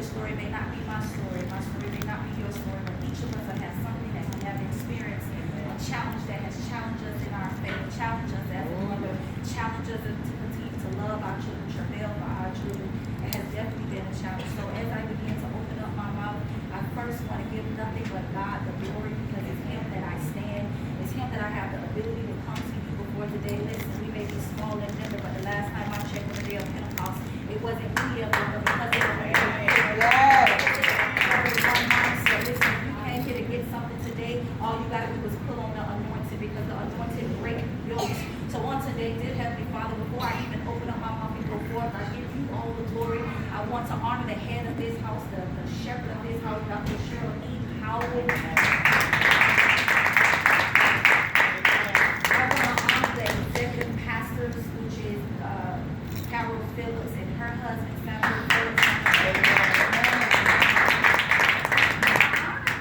your story may not be my story may not be your story, but each of us have something that we have experienced, a challenge that has challenged us in our faith, challenged us as a mother, challenged us to continue to love our children, travail for our children. It has definitely been a challenge. So as I begin to open up my mouth, I first want to give nothing but God the glory, because it's Him that I stand. It's Him that I have the ability to come to you before today. Listen, we may be small in number, but the last time I checked on the day of Pentecost, it wasn't any of them, but because it was so listen, if you came here to get something today, all you got to do is pull on the anointing, because the anointing break yokes. So on today, dear Heavenly Father, before I even open up my mouth and go forth, I give you all the glory. I want to honor the head of this house, the shepherd of this house, Dr. Cheryl E. Howard. I want to honor the executive pastors, which is Carol Phillips and her husband, Samuel Phillips.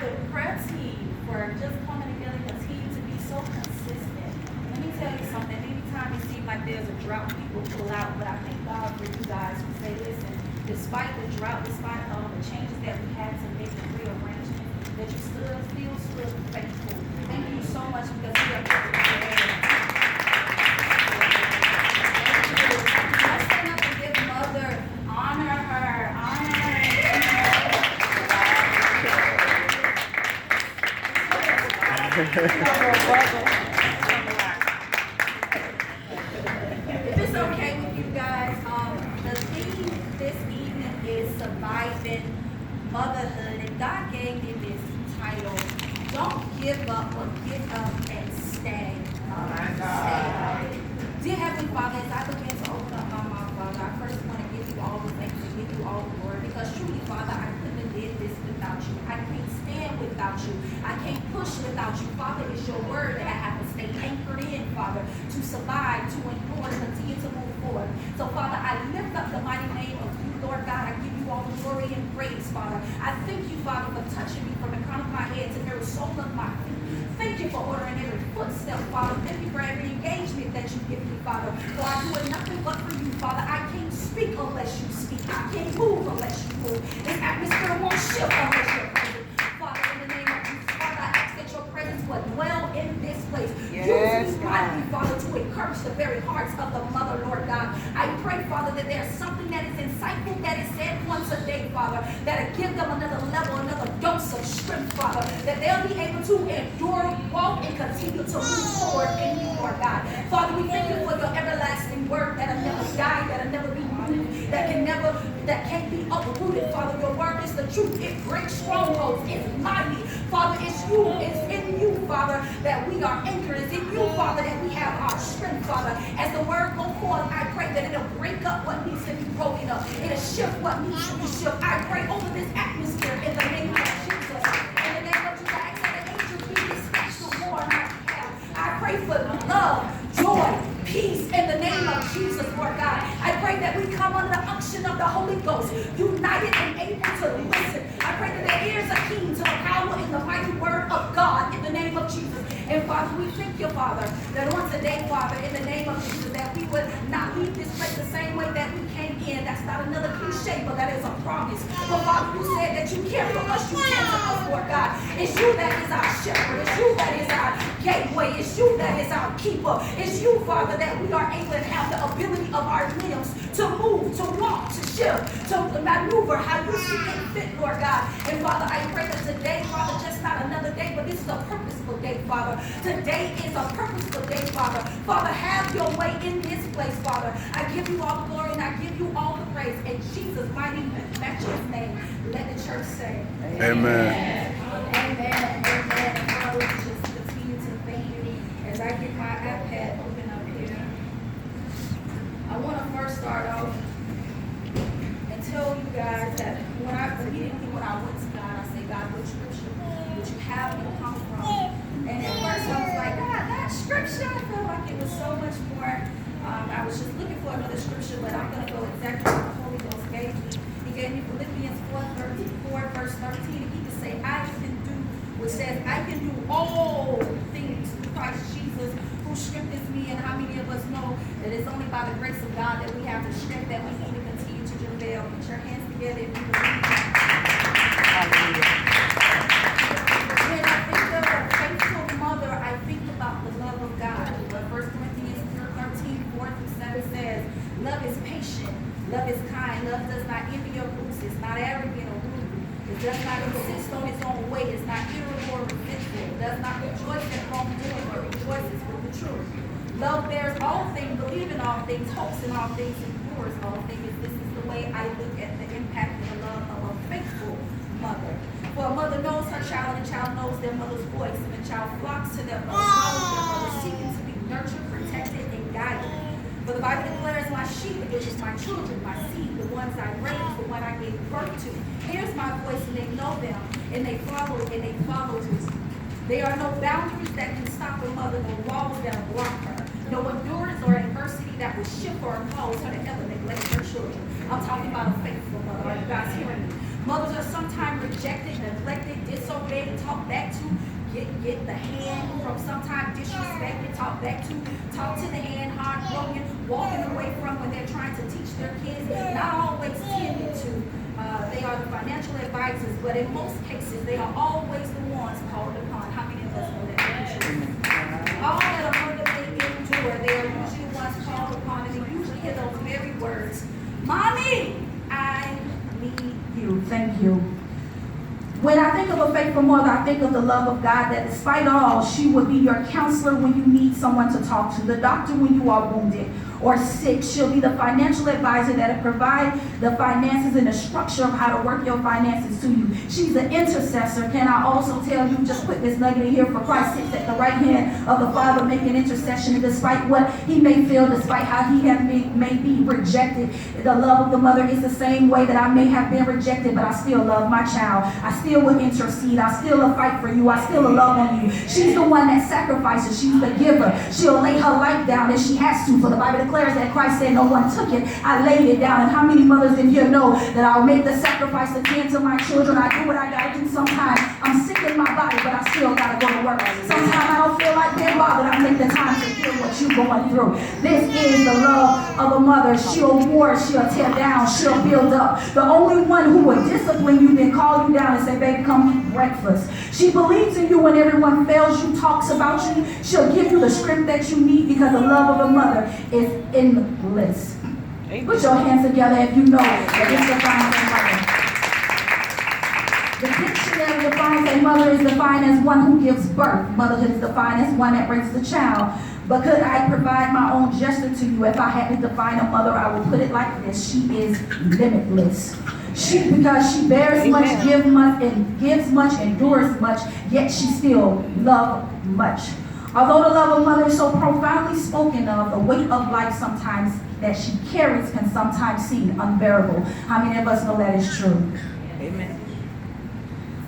The prayer team for just coming together, continue to be so consistent. Let me tell you something. Anytime it seems like there's a drought, people pull out. But I thank God for you guys who say, listen, despite the drought, despite the changes that we had to make and rearrangement, that you still stood faithful. Thank you so much, because we are here today. Let's stand up and give Mother, honor her. If it's okay with you guys, the theme this evening is surviving motherhood, and God gave me this title: Don't give up, or get up and stay. Dear Heavenly Father, as I begin to open up my mouth, Father, I first want to give you all the thanks and give you all the glory, because truly, Father, I couldn't have did this without you. I can't stand without you. I can't push without you. Father, it's your word that I have to stay anchored in, Father, to survive, to endure, to continue to move forward. So, Father, I lift up the mighty name of you, Lord God. I give you all the glory and praise, Father. I thank you, Father, for touching me from the crown of my head to the very sole of my feet. Thank you for ordering every footstep, Father. Thank you for every engagement that you give me, Father. For I do it nothing but for you, Father. I can't speak unless you speak. I can't move unless you move. This atmosphere won't shift unless you're present. Father, in the name of Jesus, Father, I ask that your presence would dwell in this place. Use me mightily, Father, to encourage the very hearts of the mother, Lord God. I pray, Father, that there's something that is insightful that is said once a day, Father, that'll give them another level, another dose of strength, Father, that they'll be able to endure, walk, and continue to move forward in you, Lord God. Father, we thank you for your everlasting word that'll never die, that'll never be moved, that can't be uprooted, Father. Your word is the truth. It breaks strongholds. It's mighty. Father, it's you. It's in you, Father, that we are anchored. It's in you, Father, that we have our strength, Father. As the word goes forth, I pray that it'll break up what needs to be broken up. It'll shift what needs to be shifted. I pray over this atmosphere in the name of Jesus. In the name of Jesus, I ask that the angels be dispatched to war on our behalf. I pray for love, joy, peace in the name of Jesus, Lord God. I pray that we come under the unction of the Holy Ghost, united and able to listen. I pray that their ears are keen to the power and the mighty word of God in the name of Jesus. And Father, we thank you, Father, that on today, Father, in the name of Jesus, that we would not leave this place the same way that we came in. That's not another cliche, but that is a promise. But Father, you said that you care for us, you care for us, Lord God. It's you that is our shepherd. It's you that is our gateway. It's you that is our keeper. It's you, Father, that we are able to have the ability of our limbs to move, to walk, to shift, to maneuver how you see it fit, Lord God. And Father, I pray that today, Father, just not another day, but this is a purposeful day, Father. Today is a purposeful day, Father. Father, have your way in this place, Father. I give you all the glory and I give you all the praise. In Jesus' mighty matchless name, let the church say, Amen. Amen. Amen. Father, we just continue to thank you as I get my iPad open up here. I want to first start off and tell you guys that when I went to God, I say, God, what scripture would you have me come from? And at first I was like, God, that scripture, I felt like it was so much more. I was just looking for another scripture, but I'm going to go exactly what the Holy Ghost gave me. He gave me Philippians 4 verse 13, and he can say, I can do, which says, I can do all things through Christ Jesus, who strengthens me. And how many of us know that it's only by the grace of God that we have the strength that we need to continue to travail? Put your hands together if you believe. does not insist on its own way, is not irritable or resentful, does not rejoice at wrongdoing, but rejoices with the truth. Love bears all things, believes in all things, hopes in all things, endures all things. This is the way I look at the impact of the love of a faithful mother. For a mother knows her child, and the child knows their mother's voice, and the child flocks to their mother, follows their mother, seeking to be nurtured, protected, and guided. For the Bible declares, my sheep, which is my children, my seed, the ones I raised, the one I gave birth to, hears my voice, and they know them, and they follow me. There are no boundaries that can stop a mother, no walls that block her, no endurance or adversity that will shift or oppose her to ever neglect her children. I'm talking about a faithful mother. Are you guys hearing me? Mothers are sometimes rejected, neglected, disobeyed, talked back to, get the hand from, sometimes disrespected, talk to the hand, heartbroken, walking away from when they're trying to teach their kids, not always tended to. They are the financial advisors, but in most cases, they are always the ones called upon. How many of us know that? All that a mother may endure, they are usually the ones called upon, and they usually hear those very words, Mommy, I need you. Thank you. When I think of a faithful mother, I think of the love of God, that despite all, she would be your counselor when you need someone to talk to, the doctor when you are wounded or sick. She'll be the financial advisor that'll provide the finances and the structure of how to work your finances to you. She's an intercessor. Can I also tell you, just put this nugget in here, for Christ sits at the right hand of the Father making intercession, and despite what he may feel, despite how he may be rejected, the love of the mother is the same way that I may have been rejected, but I still love my child. I still will intercede. I still will fight for you. I still will love on you. She's the one that sacrifices. She's the giver. She'll lay her life down if she has to, for the Bible declares that Christ said, no one took it, I laid it down. And how many mothers in here know that I'll make the sacrifice to tend to my children? I do what I gotta do. Sometimes I'm sick in my body, but I still gotta go to work. Sometimes I don't feel like being bothered. I take the time to hear what you're going through. This is the love of a mother. She'll war, she'll tear down, she'll build up. The only one who will discipline you, then call you down and say, baby, come eat breakfast. She believes in you when everyone fails you, talks about you. She'll give you the strength that you need, because the love of a mother is endless. Put your hands together if you know that it's defined as mother. The dictionary defines a mother is defined as one who gives birth. Motherhood is defined as one that brings the child. But could I provide my own gesture to you? If I had to define a mother, I would put it like this: she is limitless. Because she bears much, gives much, endures much, yet she still loves much. Although the love of mother is so profoundly spoken of, the weight of life sometimes that she carries can sometimes seem unbearable. How many of us know that is true? Amen.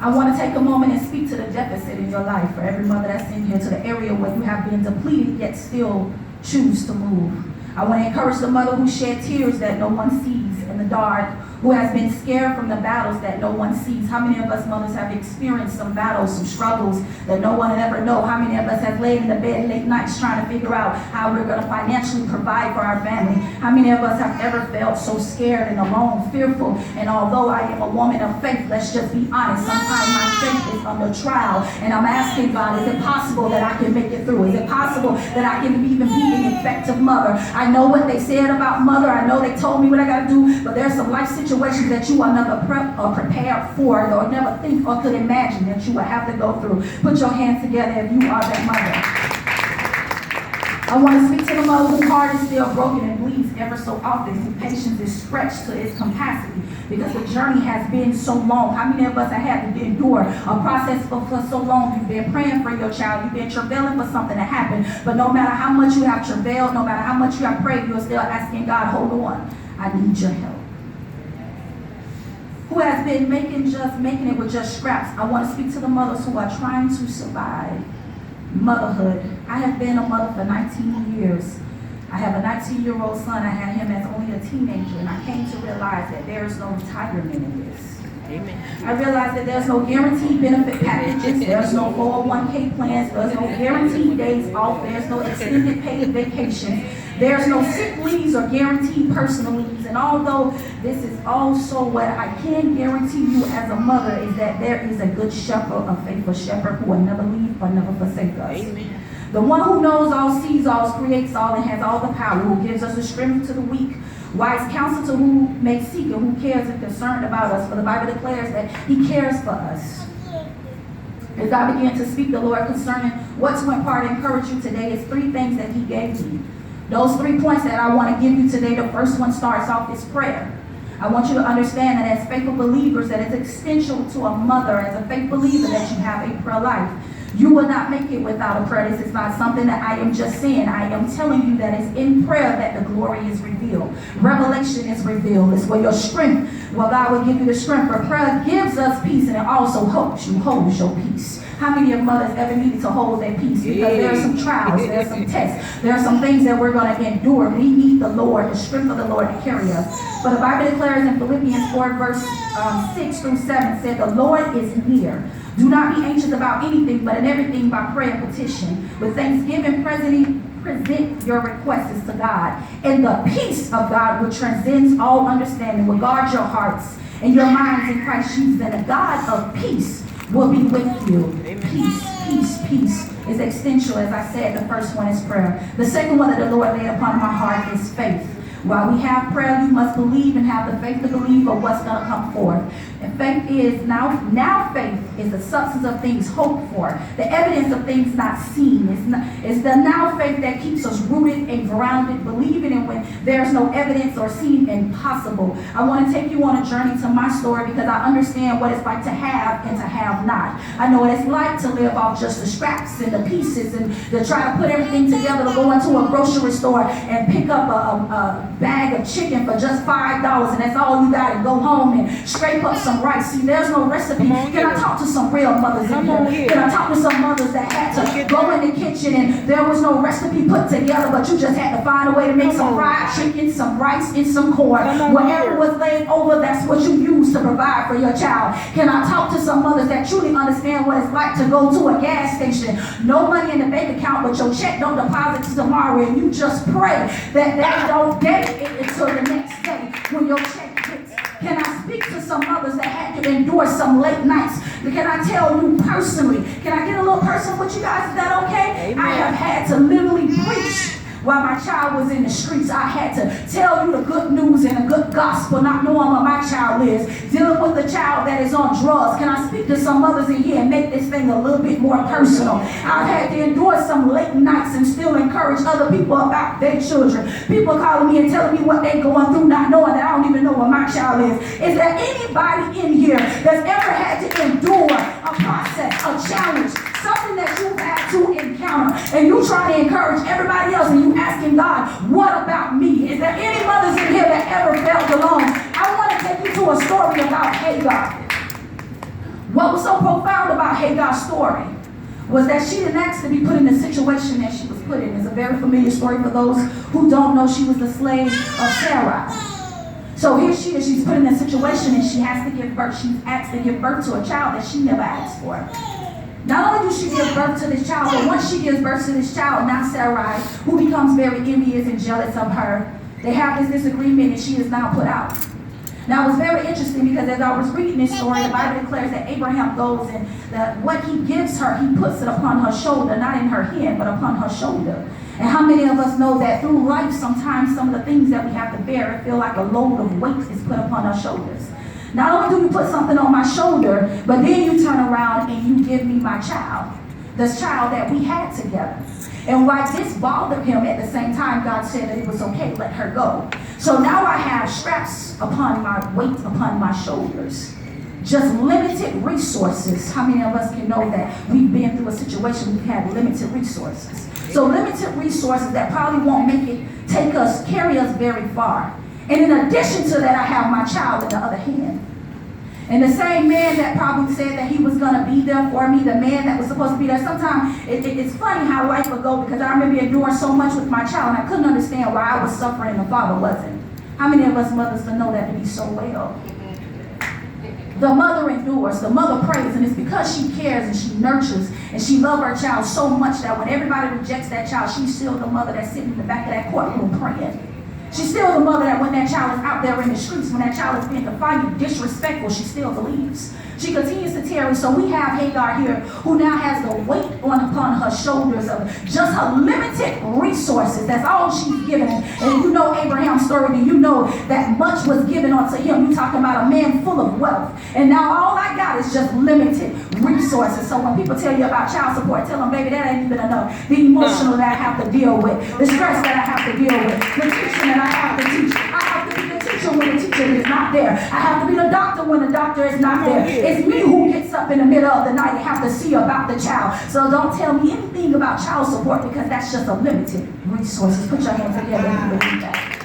I want to take a moment and speak to the deficit in your life, for every mother that's in here, to the area where you have been depleted yet still choose to move. I want to encourage the mother who shed tears that no one sees in the dark, who has been scared from the battles that no one sees. How many of us mothers have experienced some battles, some struggles that no one will ever know? How many of us have laid in the bed late nights trying to figure out how we're going to financially provide for our family? How many of us have ever felt so scared and alone, fearful? And although I am a woman of faith, let's just be honest, sometimes my faith is under trial, and I'm asking God, is it possible that I can make it through? Is it possible that I can even be an effective mother? I know what they said about mother. I know they told me what I got to do, but there's some life situations that you are never prepared for, or never think or could imagine that you will have to go through. Put your hands together if you are that mother. I want to speak to the mother whose heart is still broken and bleeds ever so often, whose patience is stretched to its capacity because the journey has been so long. How many of us have had to endure a process for so long? You've been praying for your child, you've been travailing for something to happen, but no matter how much you have travailed, no matter how much you have prayed, you're still asking God, hold on, I need your help. Who has been making it with just scraps. I want to speak to the mothers who are trying to survive motherhood. I have been a mother for 19 years. I have a 19-year-old son. I had him as only a teenager, and I came to realize that there's no retirement in this. Amen. I realized that there's no guaranteed benefit packages, there's no 401k plans, there's no guaranteed days off, there's no extended paid vacations, there's no sick leaves or guaranteed personal leaves. And although this is also what I can guarantee you as a mother is that there is a good shepherd, a faithful shepherd who will never leave or never forsake us. Amen. The one who knows all, sees all, creates all, and has all the power, who gives us the strength to the weak, Wise counsel to who may seek and who cares and concerned about us. For the Bible declares that he cares for us. As I began to speak, the Lord, concerning what to impart and encourage you today, is 3 things that he gave me. Those 3 points that I want to give you today, the first one starts off as prayer. I want you to understand that as faithful believers, that it's essential to a mother, as a faith believer, that you have a prayer life. You will not make it without a prayer. This is not something that I am just saying. I am telling you that it's in prayer that the glory is revealed. Revelation is revealed. It's where your strength, well, God will give you the strength. For prayer gives us peace, and it also helps you hold your peace. How many of mothers ever needed to hold their peace? Because there are some trials, there are some tests, there are some things that we're going to endure. We need the Lord, the strength of the Lord to carry us. But the Bible declares in Philippians 4, verse 6 through 7, said, the Lord is near. Do not be anxious about anything, but in everything by prayer and petition. With thanksgiving, present your requests to God. And the peace of God, which transcends all understanding, will guard your hearts and your minds in Christ Jesus. And the God of peace will be with you. Amen. Peace is essential. As I said, the first one is prayer. The second one that the Lord laid upon my heart is faith. While we have prayer, you must believe and have the faith to believe of what's going to come forth. And faith is now faith is the substance of things hoped for, the evidence of things not seen. It's the now faith that keeps us rooted and grounded, believing in when there's no evidence or seen impossible. I want to take you on a journey to my story because I understand what it's like to have and to have not. I know what it's like to live off just the scraps and the pieces and to try to put everything together, to go into a grocery store and pick up a bag of chicken for just $5, and that's all you got, and go home and scrape up some rice. See, there's no recipe. Can I talk to some real mothers in here? Can I talk to some mothers that had to go in the kitchen and there was no recipe put together, but you just had to find a way to make some fried chicken, some rice, and some corn. Whatever was laid over, that's what you used to provide for your child. Can I talk to some mothers that truly understand what it's like to go to a gas station, no money in the bank account, but your check don't deposit to tomorrow, and you just pray that they don't get it until the next day when your check hits? Can I speak to some mothers that had to endure some late nights? Can I tell you personally? Can I get a little personal with you guys? Is that okay? Amen. I have had to literally preach while my child was in the streets. I had to tell you the good news and the good gospel, not knowing where my child is, dealing with a child that is on drugs. Can I speak to some mothers in here and make this thing a little bit more personal? I've had to endure some late nights and still encourage other people about their children. People calling me and telling me what they're going through, not knowing that I don't even know where my child is. Is there anybody in here that's ever had to endure a process, a challenge, something that you've had to encounter, and you try to encourage everybody else, and you asking God, what about me? Is there any mothers in here that ever felt alone? I want to take you to a story about Hagar. What was so profound about Hagar's story was that she didn't ask to be put in the situation that she was put in. It's a very familiar story for those who don't know. She was the slave of Sarah. So here she is, she's put in a situation and she has to give birth. She's asked to give birth to a child that she never asked for. Not only does she give birth to this child, but once she gives birth to this child, now Sarai, who becomes very envious and jealous of her, they have this disagreement and she is now put out. Now, it was very interesting because as I was reading this story, the Bible declares that Abraham goes and that what he gives her, he puts it upon her shoulder, not in her hand, but upon her shoulder. And how many of us know that through life, sometimes some of the things that we have to bear, it feel like a load of weight is put upon our shoulders. Not only do you put something on my shoulder, but then you turn around and you give me my child, this child that we had together. And while this bothered him, at the same time, God said that it was okay, let her go. So now I have straps upon my weight, upon my shoulders. Just limited resources. How many of us can know that we've been through a situation we've had limited resources? So limited resources that probably won't carry us very far. And in addition to that, I have my child in the other hand. And the same man that probably said that he was going to be there for me, the man that was supposed to be there, sometimes it's funny how life would go, because I remember enduring so much with my child, and I couldn't understand why I was suffering and the father wasn't. How many of us mothers to know that to be so well? The mother endures, the mother prays, and it's because she cares and she nurtures and she loves her child so much that when everybody rejects that child, she's still the mother that's sitting in the back of that courtroom praying. She's still the mother that when that child is out there in the streets, when that child is being defiant, disrespectful, she still believes. She continues to tarry. So we have Hagar here who now has the weight upon her shoulders of just her limited resources. That's all she's given. And you know Abraham's story, and you know that much was given unto him. You're talking about a man full of wealth. And now all I got is just limited resources. So when people tell you about child support, tell them, baby, that ain't even enough. The emotional that I have to deal with, the stress that I have to deal with, the teaching that I have to teach. I have to be the teacher when the teacher is not there. I have to be the doctor when the doctor is not there. It's me who gets up in the middle of the night and have to see about the child. So don't tell me anything about child support because that's just a limited resources. Put your hands together and you believe that.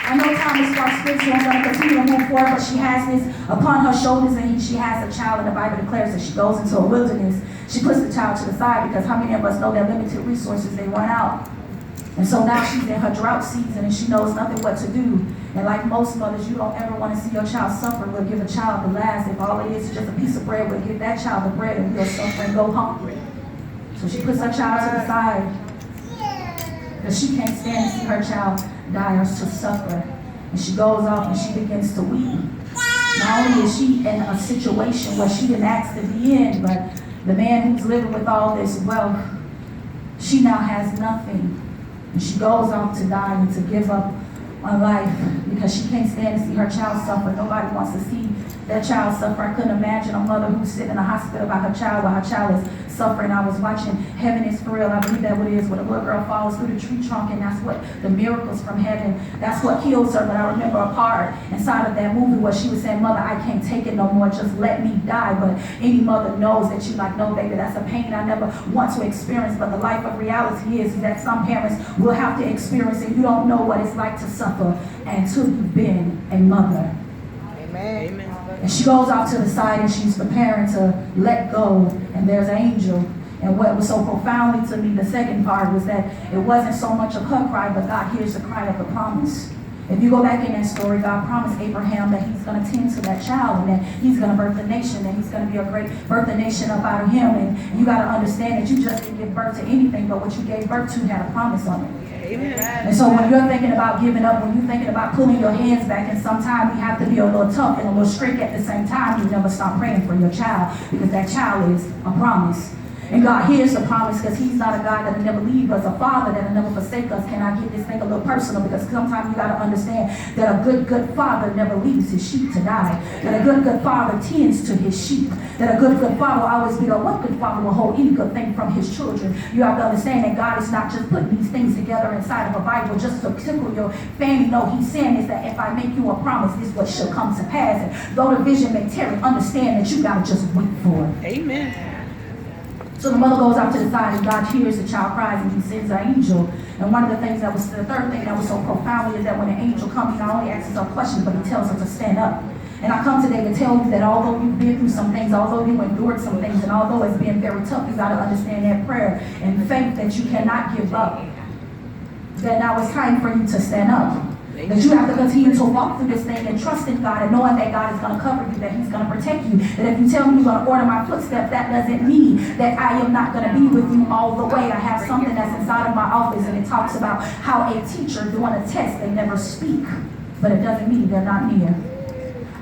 I know time is far spiritual. I'm going to continue to move forward, but she has this upon her shoulders, and she has a child, and the Bible declares that she goes into a wilderness. She puts the child to the side because how many of us know that limited resources, they run out. And so now she's in her drought season, and she knows nothing what to do. And like most mothers, you don't ever want to see your child suffer. We'll give a child the last. If all it is just a piece of bread, we'll give that child the bread, and we'll suffer and go hungry. So she puts her child to the side because she can't stand to see her child die or to suffer. And she goes off and she begins to weep. Not only is she in a situation where she didn't ask to be in, but the man who's living with all this wealth, she now has nothing. And she goes off to die and to give up on life because she can't stand to see her child suffer. Nobody wants to see that child suffer. I couldn't imagine a mother who's sitting in a hospital by her child while her child is suffering. I was watching Heaven is For Real. I believe that what it is, when a little girl falls through the tree trunk, and that's what the miracles from heaven, that's what heals her. But I remember a part inside of that movie where she was saying, Mother, I can't take it no more, just let me die. But any mother knows that you're like, no, baby, that's a pain I never want to experience. But the life of reality is that some parents will have to experience it. You don't know what it's like to suffer until you've been a mother. Amen. And she goes off to the side and she's preparing to let go, and there's an angel. And what was so profoundly to me, the second part, was that it wasn't so much of her cry, but God hears the cry of the promise. If you go back in that story, God promised Abraham that he's going to tend to that child and that he's going to birth a nation, and he's going to be a great birth a nation up out of him. And you got to understand that you just didn't give birth to anything, but what you gave birth to had a promise on it. Amen. And so when you're thinking about giving up, when you're thinking about pulling your hands back, and sometimes you have to be a little tough and a little strict at the same time, you never stop praying for your child because that child is a promise. And God hears the promise because he's not a God that'll never leave us, a father that'll never forsake us. Can I get this thing a little personal? Because sometimes you got to understand that a good father never leaves his sheep to die. That a good father tends to his sheep. That a good father will always be there. What good father will hold any good thing from his children? You have to understand that God is not just putting these things together inside of a Bible just to tickle your family. No, he's saying is that if I make you a promise, this is what shall come to pass. And though the vision may tarry, understand that you got to just wait for it. Amen. So the mother goes out to the side, and God hears the child cries, and he sends an angel. And one of the things the third thing that was so profoundly is that when the angel comes, he not only asks her questions, but he tells her to stand up. And I come today to tell you that although you've been through some things, although you endured some things, and although it's been very tough, you got to understand that prayer and faith that you cannot give up. That now it's time for you to stand up. That you have to continue to walk through this thing and trust in God and knowing that God is going to cover you, that he's going to protect you. That if you tell me you're going to order my footsteps, that doesn't mean that I am not going to be with you all the way. I have something that's inside of my office, and it talks about how a teacher doing a test, they never speak, but it doesn't mean they're not near.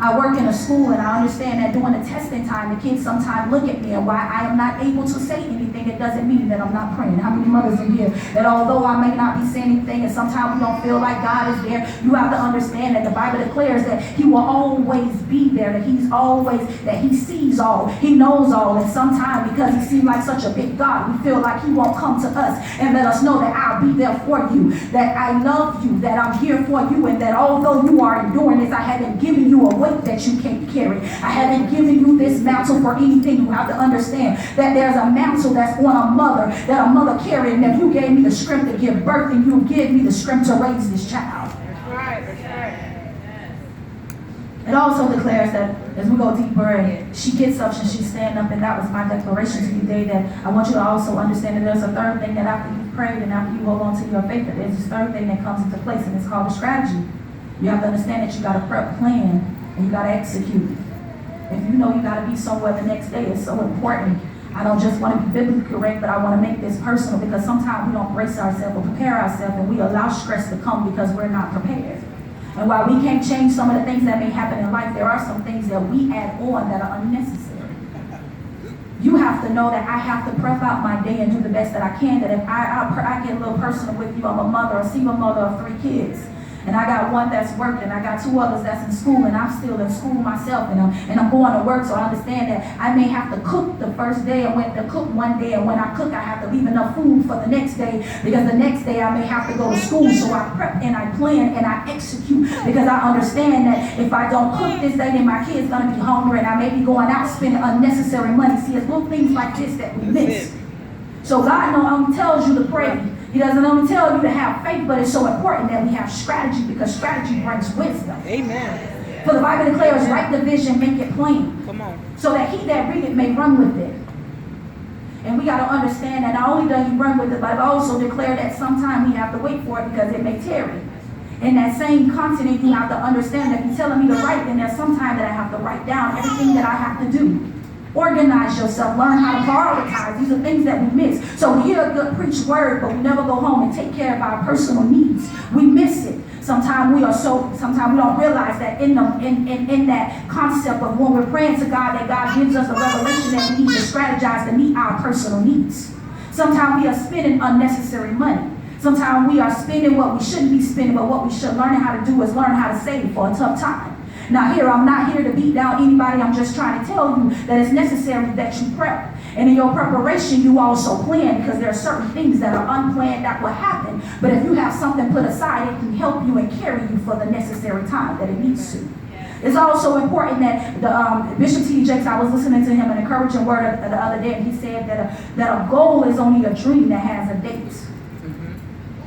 I work in a school, and I understand that during the testing time, the kids sometimes look at me, and why I am not able to say anything, it doesn't mean that I'm not praying. How many mothers in here that although I may not be saying anything, and sometimes we don't feel like God is there, you have to understand that the Bible declares that he will always be there, that he sees all, he knows all, and sometimes because he seems like such a big God, we feel like he won't come to us and let us know that I'll be there for you, that I love you, that I'm here for you, and that although you are enduring this, I haven't given you a weight that you can't carry. I haven't given you this mantle for anything. You have to understand that there's a mantle that's on a mother, that a mother carried, and that you gave me the strength to give birth, and you give me the strength to raise this child. That's right. That's right. It also declares that as we go deeper, and she gets up and she's standing up, and that was my declaration to you today, that I want you to also understand that there's a third thing that after you've prayed and after you hold on to your faith, that there's this third thing that comes into place, and it's called a strategy. You have to understand that you got to prep, plan, and you got to execute. If you know you got to be somewhere the next day, it's so important. I don't just want to be biblically correct, but I want to make this personal because sometimes we don't brace ourselves or prepare ourselves and we allow stress to come because we're not prepared. And while we can't change some of the things that may happen in life, there are some things that we add on that are unnecessary. You have to know that I have to prep out my day and do the best that I can. That if I get a little personal with you, I'm a mother, a single mother of 3 kids. And I got one that's working, I got 2 others that's in school, and I'm still in school myself, and I'm going to work, so I understand that I may have to cook the first day, and when to cook one day, and when I cook, I have to leave enough food for the next day, because the next day I may have to go to school, so I prep and I plan and I execute, because I understand that if I don't cook this day, then my kid's going to be hungry, and I may be going out spending unnecessary money. See, it's little things like this that we miss. So God only tells you to pray. He doesn't only tell you to have faith, but it's so important that we have strategy because strategy brings wisdom. Amen. For the Bible declares, write the vision, make it plain. Come on. So that he that read it may run with it. And we got to understand that not only does he run with it, but I also declare that sometimes we have to wait for it because it may tarry. In that same continent, you have to understand that if you're telling me to write, then there's some time that I have to write down everything that I have to do. Organize yourself, learn how to prioritize. These are things that we miss. So we hear a good preached word, but we never go home and take care of our personal needs. We miss it. Sometimes we don't realize that in that concept of when we're praying to God, that God gives us a revelation that we need to strategize to meet our personal needs. Sometimes we are spending unnecessary money. Sometimes we are spending what we shouldn't be spending, but what we should learn how to do is learn how to save for a tough time. Now here, I'm not here to beat down anybody. I'm just trying to tell you that it's necessary that you prep. And in your preparation, you also plan, because there are certain things that are unplanned that will happen. But if you have something put aside, it can help you and carry you for the necessary time that it needs to. It's also important that Bishop T.D. Jakes, I was listening to him, an encouraging word the other day, and he said that a goal is only a dream that has a date.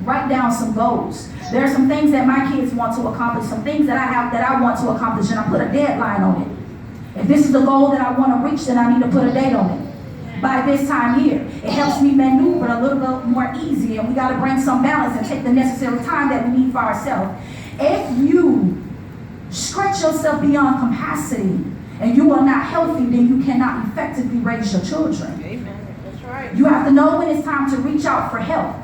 Write down some goals. There are some things that my kids want to accomplish, some things that I have that I want to accomplish, and I put a deadline on it. If this is the goal that I want to reach, then I need to put a date on it. By this time here, it helps me maneuver a little bit more easy, and we got to bring some balance and take the necessary time that we need for ourselves. If you stretch yourself beyond capacity and you are not healthy, then you cannot effectively raise your children. Amen. That's right. You have to know when it's time to reach out for help.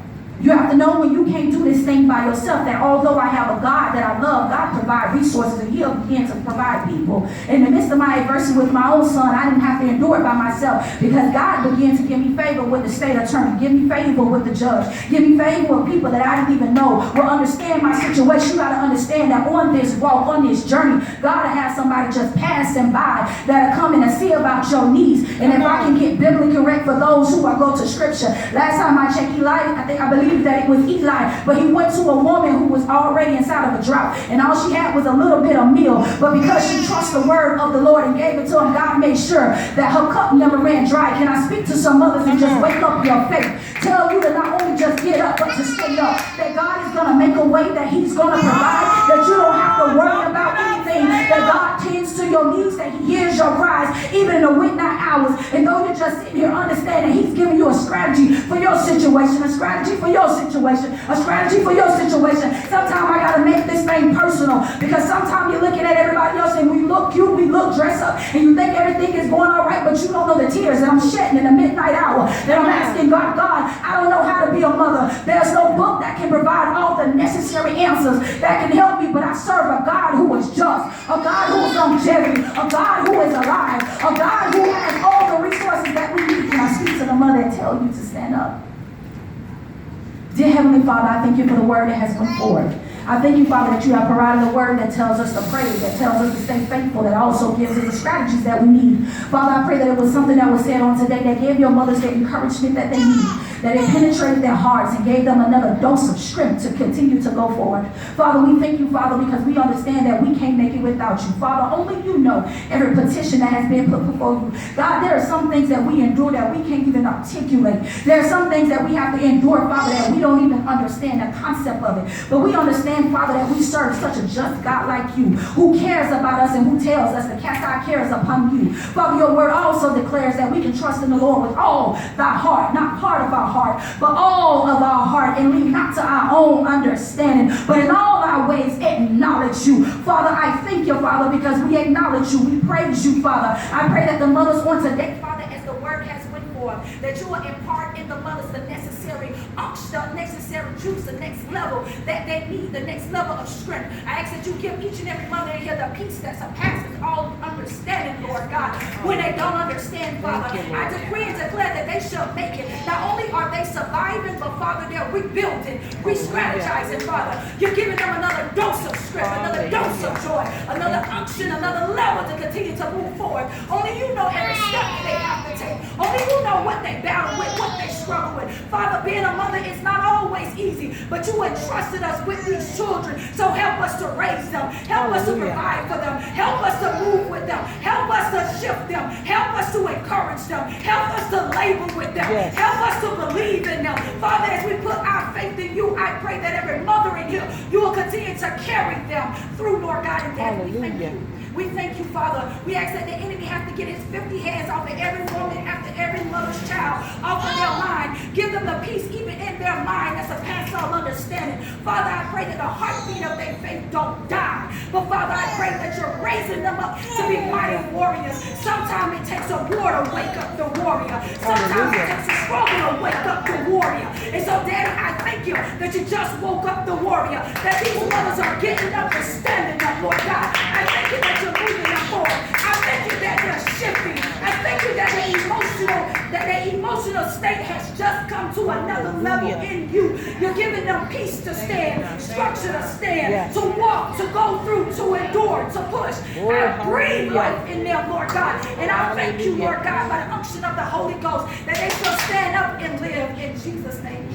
You have to know when you can't do this thing by yourself, that although I have a God that I love, God provides resources, and he'll begin to provide people. In the midst of my adversity with my own son, I didn't have to endure it by myself, because God began to give me favor with the state attorney, give me favor with the judge, give me favor with people that I didn't even know will understand my situation. You got to understand that on this walk, on this journey, God will have somebody just passing by that are coming to see about your needs. And if I can get biblically correct for those who I go to scripture, last time I checked Eli, I believe that it was Eli, but he went to a woman who was already inside of a drought, and all she had was a little bit of meal. But because she trusted the word of the Lord and gave it to him, God made sure that her cup never ran dry. Can I speak to some others and just wake up your faith? Tell you to not only just get up, but to stay up. That God is going to make a way, that he's going to provide, that you don't have to worry about anything, that God tends to your needs, that he hears your cries, even in the midnight hours. And though you're just sitting here, understand that he's giving you a strategy for your situation, a strategy for your situation, a strategy for your situation. Sometimes I got to make this thing personal, because sometimes you're looking at everybody else and we look cute, we look dressed up, and you think everything is going all right, but you don't know the tears that I'm shedding in the midnight hour, that I'm asking God, I don't know how to be a mother. There's no book that can provide all the necessary answers that can help me, but I serve a God who is just, a God who is longevity, a God who is alive, a God who has all the resources that we need. Can I speak to the mother and tell you to stand up? Dear Heavenly Father, I thank you for the word that has went forward. I thank you, Father, that you have provided a word that tells us to pray, that tells us to stay faithful, that also gives us the strategies that we need. Father, I pray that it was something that was said on today that gave your mothers the encouragement that they need, that it penetrated their hearts and gave them another dose of strength to continue to go forward. Father, we thank you, Father, because we understand that we can't make it without you. Father, only you know every petition that has been put before you. God, there are some things that we endure that we can't even articulate. There are some things that we have to endure, Father, that we don't even understand the concept of it. But we understand, Father, that we serve such a just God like you, who cares about us and who tells us to cast our cares upon you. Father, your word also declares that we can trust in the Lord with all thy heart, not part of our heart, but all of our heart, and lean not to our own understanding, but in all our ways acknowledge you. Father, I thank you, Father, because we acknowledge you. We praise you, Father. I pray that the mothers on today, Father, as the word word has went forth, that you will impart in the mothers the necessary unction, the necessary juice, the next level that they need, the next level of strength. I ask that you give each and every mother in here the peace that surpasses all understanding, Lord God. When they don't understand, Father, I decree and declare that they shall make it. Not only are they surviving, but Father, they're rebuilding, re-strategizing, Father. You're giving them another dose of strength, another dose of joy, another unction, another level to continue to move forward. Only you know every step that they have to take. Only you know what they battle with, what they struggle with. Father, being a mother is not always easy, but you entrusted us with these children. So help us to raise them. Help us to provide for them. Help us to move with them. Help us to shift them. Help us to encourage them. Help us to labor with them. Yes. Help us to believe in them. Father, as we put our faith in you, I pray that every mother in here, you will continue to carry them through, Lord God, and Daddy, we thank you. We thank you, Father. We ask that the enemy has to get his 50 hands off of every woman, after every mother's child, off of their mind. Give them the peace even in their mind that surpasses all understanding. Father, I pray that the heartbeat of their faith don't die. But Father, I pray that you're raising them up to be mighty warriors. Sometimes it takes a war to wake up the warrior. Sometimes it takes a struggle to wake up the warrior. And so, Daddy, I thank you that you just woke up the warrior. That these mothers are getting up and standing up, Lord God. I thank you that you're moving them forward. I thank you that they're shifting. I thank you that their emotional state has just come to another level in you. You're giving them peace to stand, structure to stand, to walk, to go through, to endure, to push. I breathe life in them, Lord God. And I thank you, Lord God, by the unction of the Holy Ghost, that they shall stand up and live in Jesus' name.